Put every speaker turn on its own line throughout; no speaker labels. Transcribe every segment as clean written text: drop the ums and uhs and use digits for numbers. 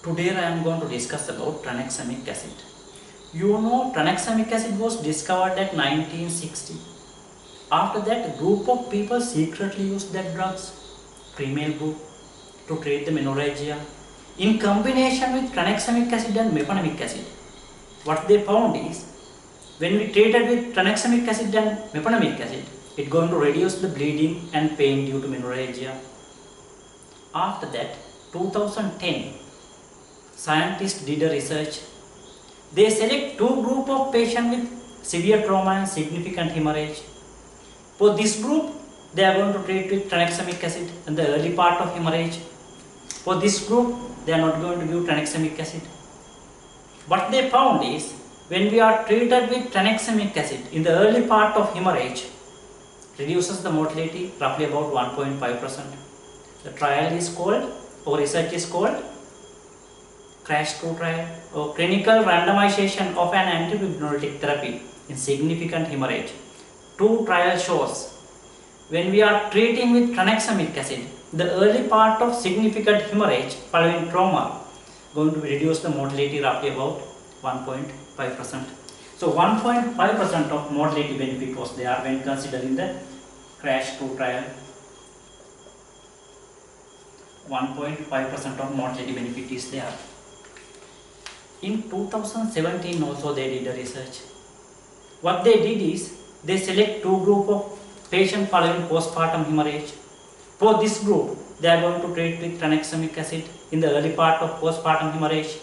Today I am going to discuss about tranexamic acid. You know, tranexamic acid was discovered at 1960. After that, a group of people secretly used that drugs, female group, to treat the menorrhagia in combination with tranexamic acid and meponamic acid. What they found is, when we treated with tranexamic acid and meponamic acid, it going to reduce the bleeding and pain due to menorrhagia. After that, 2010, scientists did a research. They select two groups of patients with severe trauma and significant hemorrhage. For this group, they are going to treat with tranexamic acid in the early part of hemorrhage. For this group, they are not going to give tranexamic acid. What they found is, when we are treated with tranexamic acid in the early part of hemorrhage, reduces the mortality roughly about 1.5%. The trial is called, or research is called, CRASH-2 trial, or clinical randomization of an antifibrinolytic therapy in significant hemorrhage. Two trial shows, when we are treating with tranexamic acid, the early part of significant hemorrhage following trauma going to reduce the mortality roughly about 1.5%. So 1.5% of mortality benefit was there when considering the CRASH-2 trial. 1.5% of mortality benefit is there. In 2017 also they did a research. What they did is, they select two groups of patients following postpartum hemorrhage. For this group, they are going to treat with tranexamic acid in the early part of postpartum hemorrhage.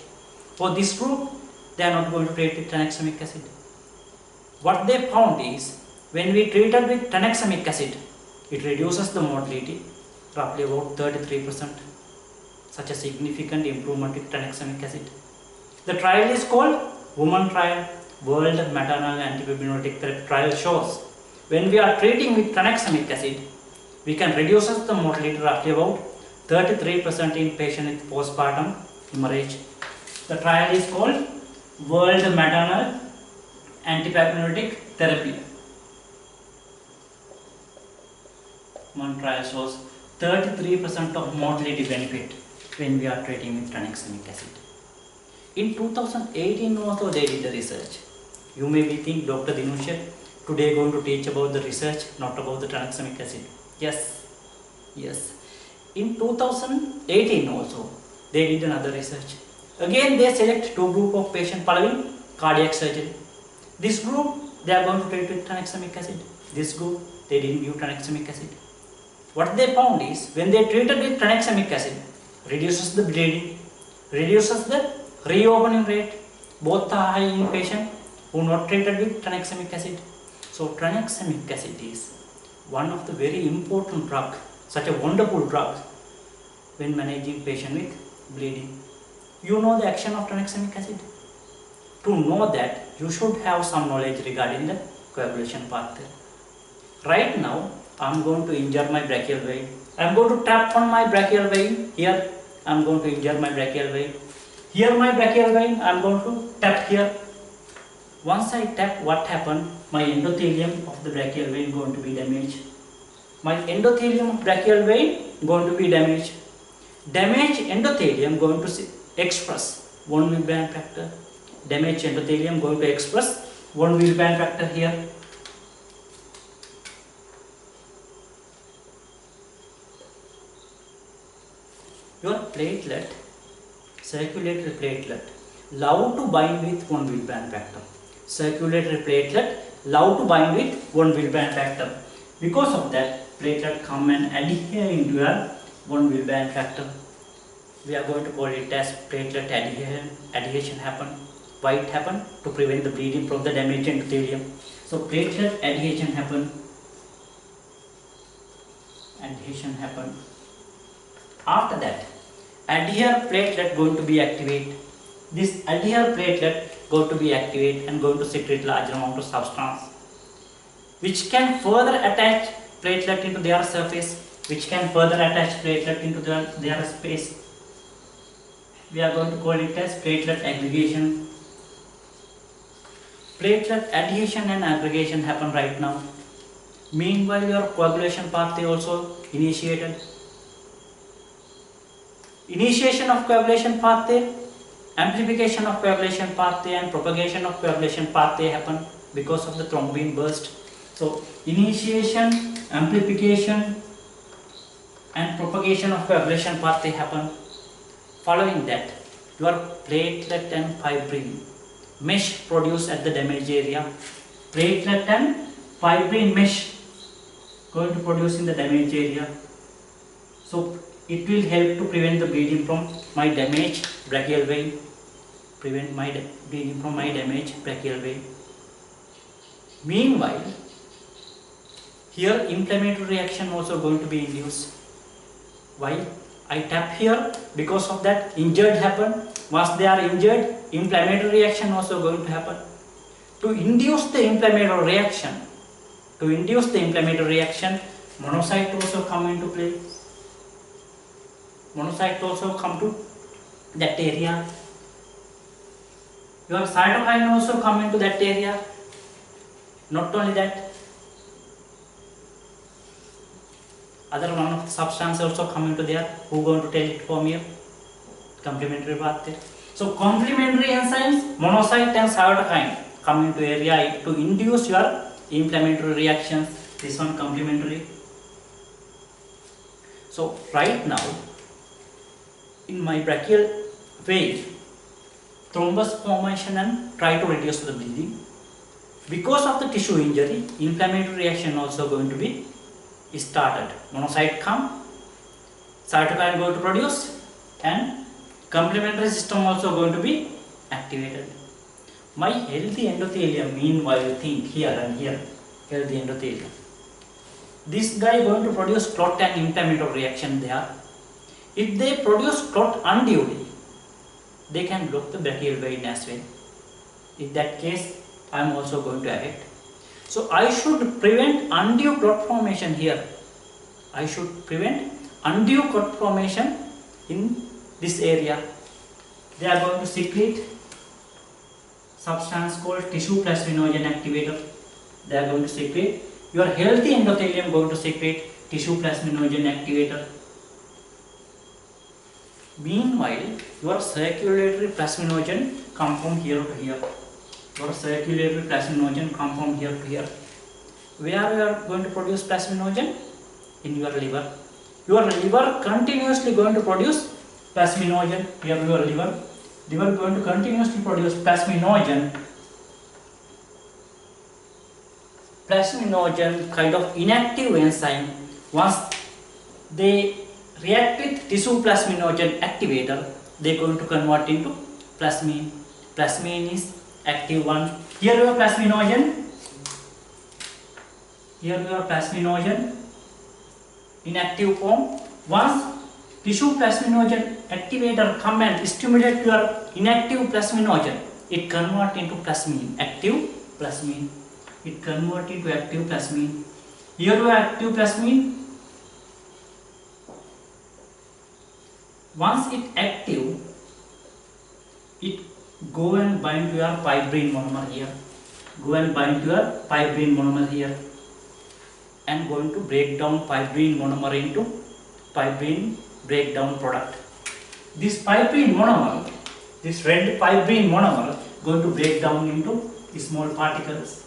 For this group, they are not going to treat with tranexamic acid. What they found is, when we treated with tranexamic acid, it reduces the mortality roughly about 33%. Such a significant improvement with tranexamic acid. The trial is called WOMAN trial. World Maternal Antifibrinolytic Therapy trial shows, when we are treating with tranexamic acid, we can reduce the mortality roughly about 33% in patient with postpartum hemorrhage. The trial is called World Maternal Antifibrinolytic Therapy. One trial shows 33% of mortality benefit when we are treating with tranexamic acid. In 2018 also they did the research. You may be think Dr. Dinusha today going to teach about the research, not about the tranexamic acid. Yes. In 2018 also they did another research. Again they select two group of patients following cardiac surgery. This group they are going to treat with tranexamic acid. This group they didn't give tranexamic acid. What they found is, when they treated with tranexamic acid, reduces the bleeding, reduces the reopening rate, both are high in patient who not treated with tranexamic acid. So tranexamic acid is one of the very important drug, such a wonderful drug when managing patient with bleeding. You know the action of tranexamic acid? To know that, you should have some knowledge regarding the coagulation pathway. Right now, I am going to injure my brachial vein. I am going to tap on my brachial vein. Here, I am going to injure my brachial vein. Here my brachial vein, I am going to tap here. Once I tap, what happened? My endothelium of the brachial vein going to be damaged. My endothelium of brachial vein going to be damaged. Damaged endothelium going to express 1 Wilbur factor. Damaged endothelium going to express 1 Wilbur factor here. Your platelet, circulatory platelet, love to bind with 1 Wilbur factor. Circulatory platelet love to bind with 1 Wilbur factor. Because of that, platelet come and adhere into your 1 Wilbur factor. We are going to call it as platelet adhesion happen. Why it happen? To prevent the bleeding from the damaged endothelium. So platelet adhesion happen. After that, adhere platelet going to be activated. This adhere platelet going to be activated and going to secrete large amount of substance, which can further attach platelet into their surface, which can further attach platelet into their space. We are going to call it as platelet aggregation. Platelet adhesion and aggregation happen right now. Meanwhile, your coagulation pathway also initiated. initiation of coagulation pathway, amplification of coagulation pathway and propagation of coagulation pathway happen because of the thrombin burst. So initiation, amplification and propagation of coagulation pathway happen. Following that, your platelet and fibrin mesh produced at the damaged area. Platelet and fibrin mesh going to produce in the damaged area. So it will help to prevent the bleeding from my damaged brachial vein. Prevent my bleeding from my damaged brachial vein. Meanwhile, here inflammatory reaction also going to be induced. Why? I tap here, because of that injured happen. Once they are injured, inflammatory reaction also going to happen. To induce the inflammatory reaction, monocyte also come into play. Monocyte also come to that area. Your cytokine also come into that area. Not only that, other one of the substance also come into there. Who going to tell it from here? Complementary pathway. So complementary enzymes, monocyte and cytokine come into area to induce your inflammatory reactions. This one complementary. So right now, in my brachial vein, thrombus formation and try to reduce the bleeding. Because of the tissue injury, inflammatory reaction also going to be started. Monocyte come, cytokine going to produce, and complementary system also going to be activated. My healthy endothelium, meanwhile, think here and here, healthy endothelium. This guy going to produce clot and inflammatory reaction there. If they produce clot unduly, they can block the brachial vein as well. In that case, I am also going to affect. So I should prevent undue clot formation here. I should prevent undue clot formation in this area. They are going to secrete substance called tissue plasminogen activator. They are going to secrete. Your healthy endothelium going to secrete tissue plasminogen activator. Meanwhile, your circulatory plasminogen come from here to here. Your circulatory plasminogen come from here to here. Where you are going to produce plasminogen? In your liver. Your liver continuously going to produce plasminogen. Here your liver going to continuously produce plasminogen. Plasminogen kind of inactive enzyme. Once they react with tissue plasminogen activator, they are going to convert into plasmine. Plasmine is active one. Here your plasminogen. Here your plasminogen in active form. Once tissue plasminogen activator come and stimulate your inactive plasminogen, it convert into plasmine, active plasmine. It convert into active plasmine. Here your active plasmine. Once it active, it go and bind to your fibrin monomer here. Go and bind to your fibrin monomer here. And going to break down fibrin monomer into fibrin breakdown product. This fibrin monomer, this red fibrin monomer, going to break down into small particles.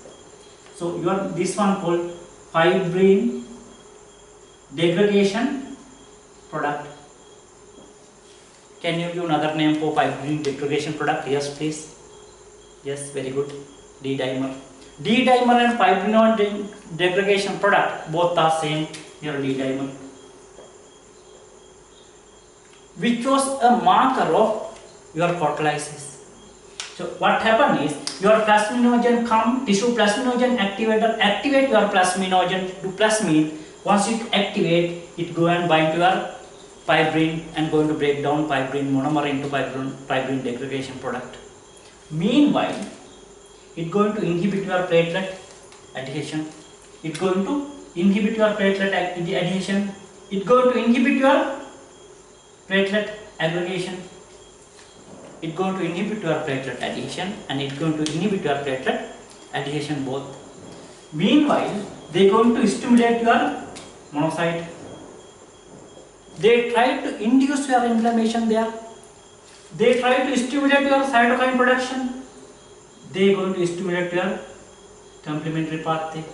So you are this one called fibrin degradation product. Can you give another name for fibrin degradation product? Yes, please. Yes, very good. D-dimer. D-dimer and fibrin degradation product both are same. Here D-dimer, which was a marker of your photolysis. So what happened is your plasminogen come, tissue plasminogen activator activate your plasminogen to plasmine. Once it activate, it go and bind to your fibrin and going to break down fibrin monomer into fibrin degradation product. Meanwhile, it going to inhibit your platelet adhesion. It going to inhibit your platelet adhesion. It going to inhibit your platelet aggregation. It going to inhibit your platelet adhesion and it going to inhibit your platelet adhesion both. Meanwhile, they going to stimulate your monocyte. they try to induce your inflammation there. They try to stimulate your cytokine production. They are going to stimulate your complementary pathway.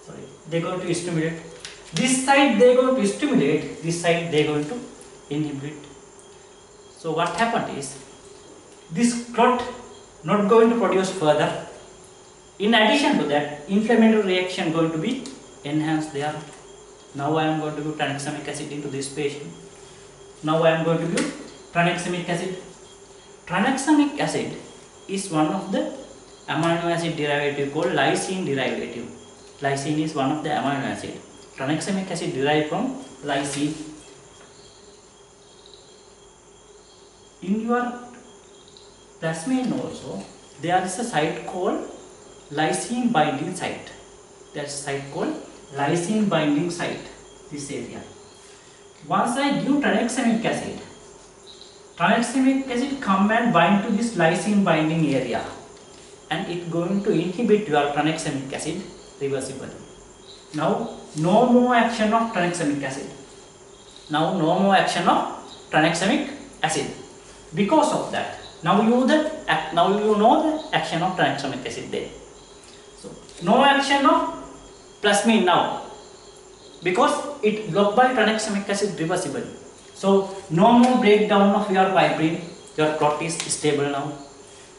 Sorry, they are going to stimulate. This side they are going to stimulate, this side they are going to inhibit. So what happened is, this clot not going to produce further. In addition to that, inflammatory reaction going to be enhanced there. Now I am going to give tranexamic acid into this patient. Now I am going to give tranexamic acid. Tranexamic acid is one of the amino acid derivative called lysine derivative. Lysine is one of the amino acid. Tranexamic acid derived from lysine. In your plasmid also, there is a site called lysine binding site. That is a site called lysine binding site. This area. Once I give tranexamic acid come and bind to this lysine binding area, and it going to inhibit your tranexamic acid reversibly. Now no more action of tranexamic acid. Now no more action of tranexamic acid. Because of that, now you know the action of tranexamic acid there. So no action of plasmid now, because it blocked by tranexamic acid reversibly. So no more breakdown of your fibrin, your clot is stable now.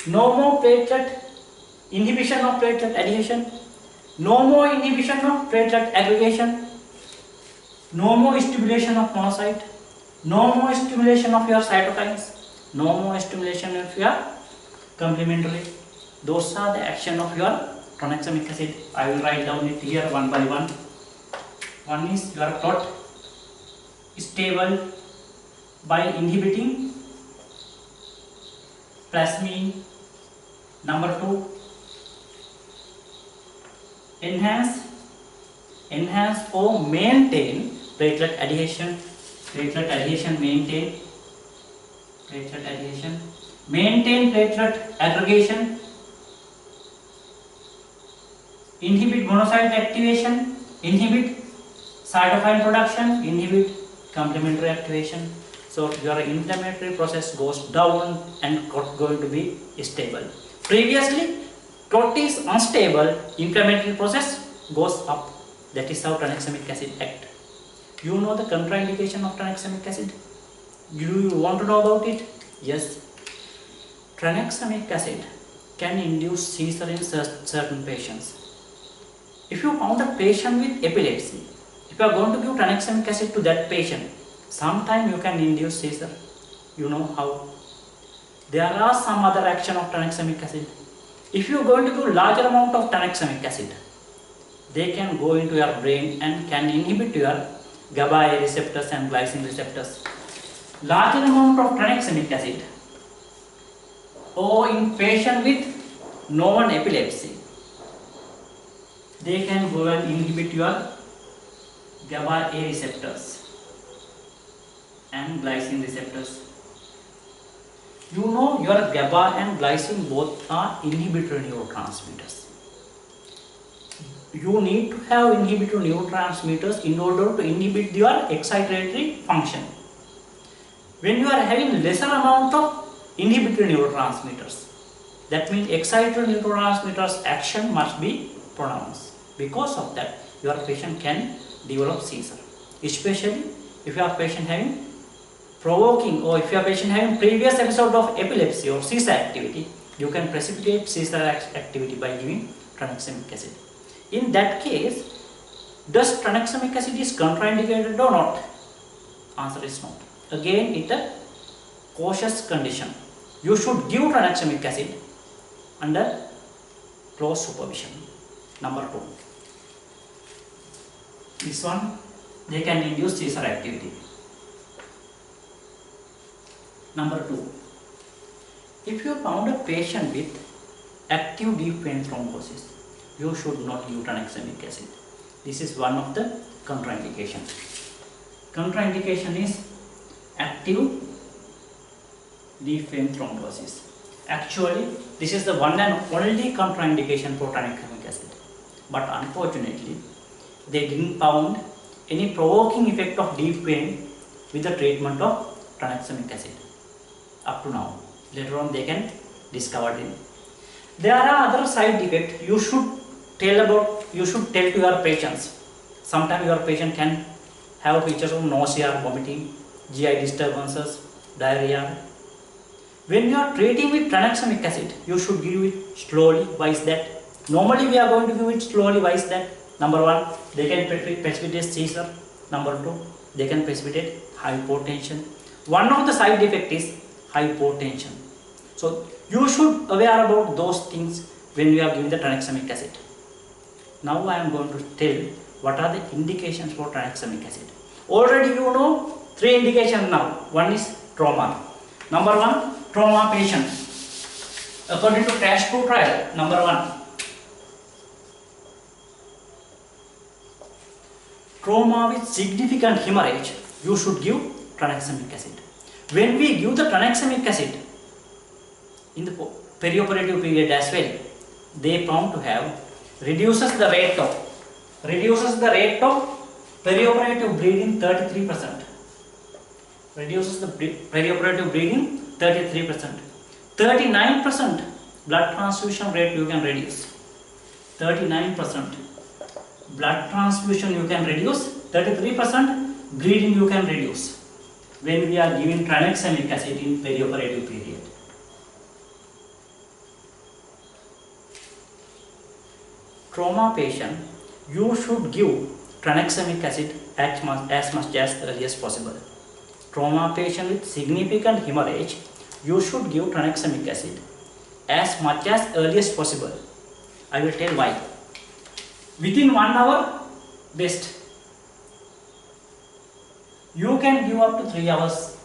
No more platelet inhibition of platelet adhesion. No more inhibition of platelet aggregation. No more stimulation of monocyte. No more stimulation of your cytokines. No more stimulation of your complementary. Those are the action of your tranexamic acid. I will write down it here one by one. One is your clot stable by inhibiting plasmid. Number 2, enhance or maintain platelet adhesion. Platelet adhesion maintain. Platelet adhesion. Maintain platelet aggregation. Inhibit monocyte activation. Inhibit cytokine production. Inhibit complementary activation. So your inflammatory process goes down and clot going to be stable. Previously, clot is unstable, inflammatory process goes up. That is how tranexamic acid act. You know the contraindication of tranexamic acid? Do you want to know about it? Yes. Tranexamic acid can induce seizure in certain patients. If you found a patient with epilepsy, if you are going to give tranexamic acid to that patient, sometime you can induce seizure. You know how? There are some other action of tranexamic acid. If you are going to give larger amount of tranexamic acid, they can go into your brain and can inhibit your GABA A receptors and glycine receptors. Larger amount of tranexamic acid or in patient with non-epilepsy, they can go and inhibit your GABA A receptors and glycine receptors. You know your GABA and glycine both are inhibitory neurotransmitters. You need to have inhibitory neurotransmitters in order to inhibit your excitatory function. When you are having lesser amount of inhibitory neurotransmitters, that means excitatory neurotransmitters action must be pronounced. Because of that, your patient can develop seizure, especially if your patient having provoking, or if your patient having previous episode of epilepsy or seizure activity, you can precipitate seizure activity by giving tranexamic acid. In that case, does tranexamic acid is contraindicated or not? Answer is not. Again, it is a cautious condition. You should give tranexamic acid under close supervision. Number 2. This one, they can induce seizure activity. Number 2, if you found a patient with active deep vein thrombosis, you should not give tranexamic acid. This is one of the contraindications. Contraindication is active deep vein thrombosis. Actually, this is the one and only contraindication for tranexamic acid. But unfortunately, they didn't found any provoking effect of deep vein with the treatment of tranexamic acid. Up to now. Later on they can discover it. There are other side effects you should tell to your patients. Sometimes your patient can have features of nausea, vomiting, GI disturbances, diarrhea. When you are treating with tranexamic acid, you should give it slowly. Why is that? Normally we are going to give it slowly. Why is that? Number one, they can precipitate seizure. Number two, they can precipitate hypotension. One of the side effect is hypotension. So you should aware about those things when you are giving the tranexamic acid. Now I am going to tell what are the indications for tranexamic acid. Already you know 3 indications now. One is trauma. Number one, trauma patient. According to CRASH 2 trial, number one, trauma with significant hemorrhage, you should give tranexamic acid. When we give the tranexamic acid in the perioperative period as well, they found to have reduces the rate of perioperative bleeding 33%. Reduces the perioperative bleeding 33%. 39% blood transfusion rate you can reduce. 39% blood transfusion you can reduce. 33% bleeding you can reduce when we are giving tranexamic acid in perioperative period. Trauma patient, you should give tranexamic acid as much as early as possible. Trauma patient with significant hemorrhage, you should give tranexamic acid as much as early as possible. I will tell why. Within 1 hour, best. You can give up to 3 hours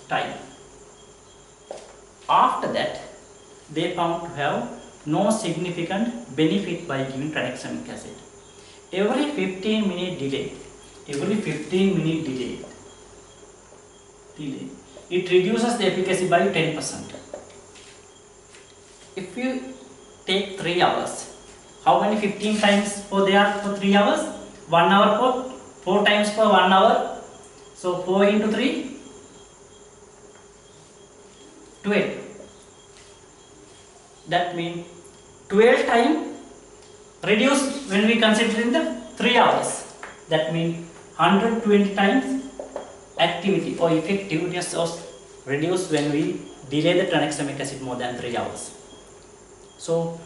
time. After that, they found to have no significant benefit by giving tranexamic acid. Every 15 minute delay, it reduces the efficacy by 10%. If you take 3 hours, how many 15 times for they are for 3 hours? 1 hour for 4 times for 1 hour. So 4 into 3, 12. That means 12 times reduced when we consider in the 3 hours. That means 120 times activity or effectiveness was reduced when we delay the tranexamic acid more than 3 hours. So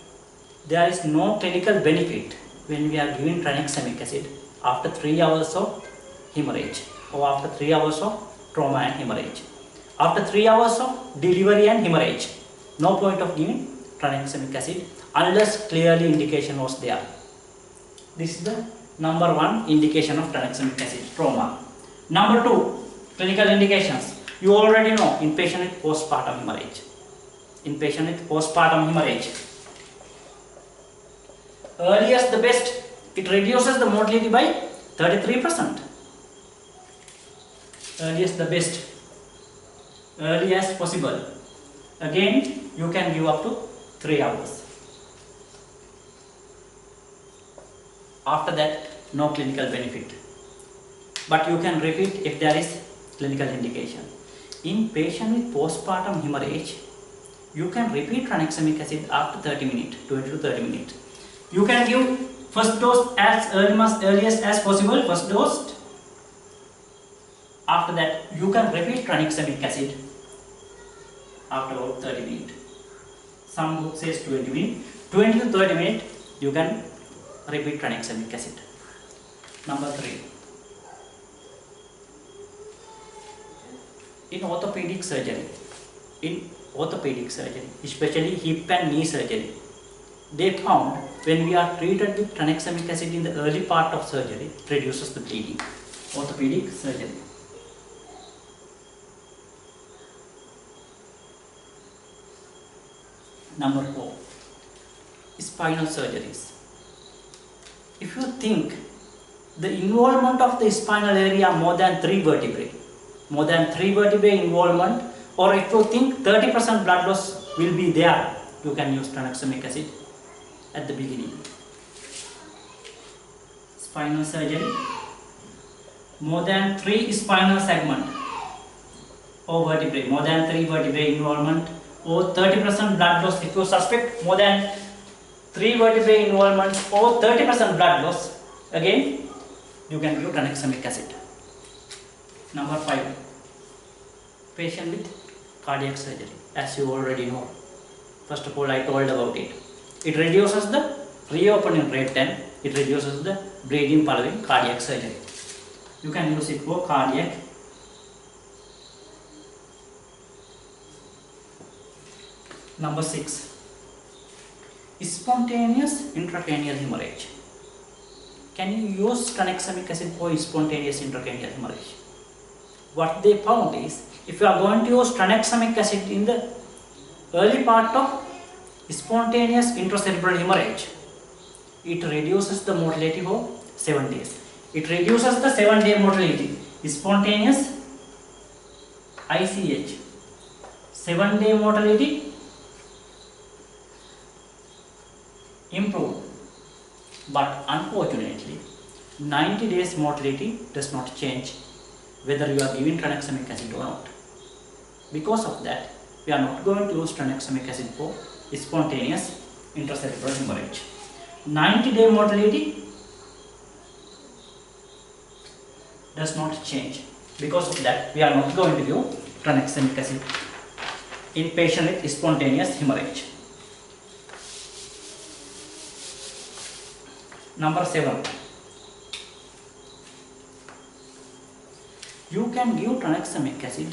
there is no clinical benefit when we are giving tranexamic acid after 3 hours of hemorrhage or after 3 hours of trauma and hemorrhage. After 3 hours of delivery and hemorrhage, no point of giving tranexamic acid unless clearly indication was there. This is the number 1 indication of tranexamic acid, trauma. Number 2, clinical indications. You already know in patient with postpartum hemorrhage. In patient with postpartum hemorrhage, earliest the best, it reduces the mortality by 33%. Earliest the best, early as possible. Again, you can give up to 3 hours. After that, no clinical benefit. But you can repeat if there is clinical indication. In patient with postpartum hemorrhage, you can repeat tranexamic acid after 30 minutes, 20 to 30 minutes. You can give first dose as earliest as possible, first dose. After that, you can repeat tranexamic acid after about 30 minutes. Some book says 20 minutes. 20 to 30 minutes, you can repeat tranexamic acid. Number 3. In orthopedic surgery, especially hip and knee surgery, they found when we are treated with tranexamic acid in the early part of surgery, it reduces the bleeding. Orthopedic surgery. Number 4, spinal surgeries. If you think the involvement of the spinal area more than 3 vertebrae involvement, or if you think 30% blood loss will be there, you can use tranexamic acid at the beginning. Spinal surgery, more than 3 spinal segment, or vertebrae, more than 3 vertebrae involvement, or 30% blood loss. If you suspect more than 3 vertebrae involvement or 30% blood loss, again you can give tranexamic acid. Number 5, patient with cardiac surgery. As you already know, first of all I told about it. It reduces the reopening rate and it reduces the bleeding following cardiac surgery. You can use it for cardiac. Number 6, spontaneous intracranial hemorrhage. Can you use tranexamic acid for spontaneous intracranial hemorrhage? What they found is, if you are going to use tranexamic acid in the early part of spontaneous intracerebral hemorrhage, it reduces the mortality for 7 days. It reduces the 7-day mortality. Spontaneous ICH, 7-day mortality improved, but unfortunately 90 days mortality does not change whether you are giving tranexamic acid or not. Because of that, we are not going to use tranexamic acid for spontaneous intracerebral hemorrhage. 90-day mortality does not change. Because of that, we are not going to give tranexamic acid in patient with spontaneous hemorrhage. Number 7, you can give tranexamic acid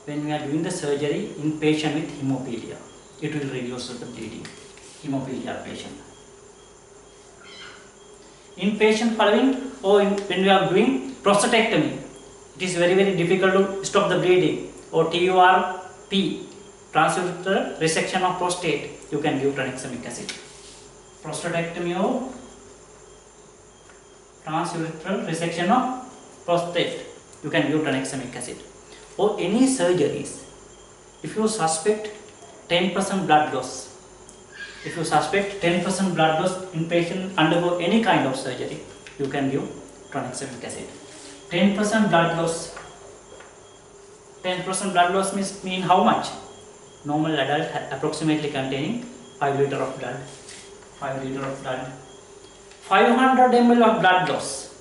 when we are doing the surgery in patient with hemophilia. It will reduce the bleeding. Hemophilia patient. In patient following or when we are doing prostatectomy, it is very difficult to stop the bleeding, or TURP, transurethral resection of prostate, you can give tranexamic acid. Prostatectomy or transurethral resection of prostate, you can give tranexamic acid. Or any surgeries, if you suspect 10% blood loss, if you suspect 10% blood loss in patient undergo any kind of surgery, you can give tranexamic acid. 10% blood loss. 10% blood loss mean how much? Normal adult approximately containing 5 liter of blood. 5 liter of blood. 500 ml of blood loss.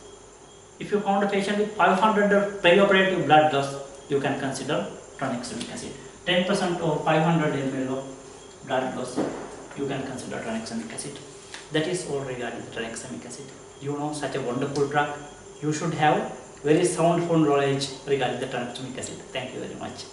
If you found a patient with 500 perioperative blood loss, you can consider tranexamic acid. 10% or 500 ml of blood loss, you can consider tranexamic acid. That is all regarding the tranexamic acid. You know, such a wonderful drug. You should have very sound knowledge regarding the tranexamic acid. Thank you very much.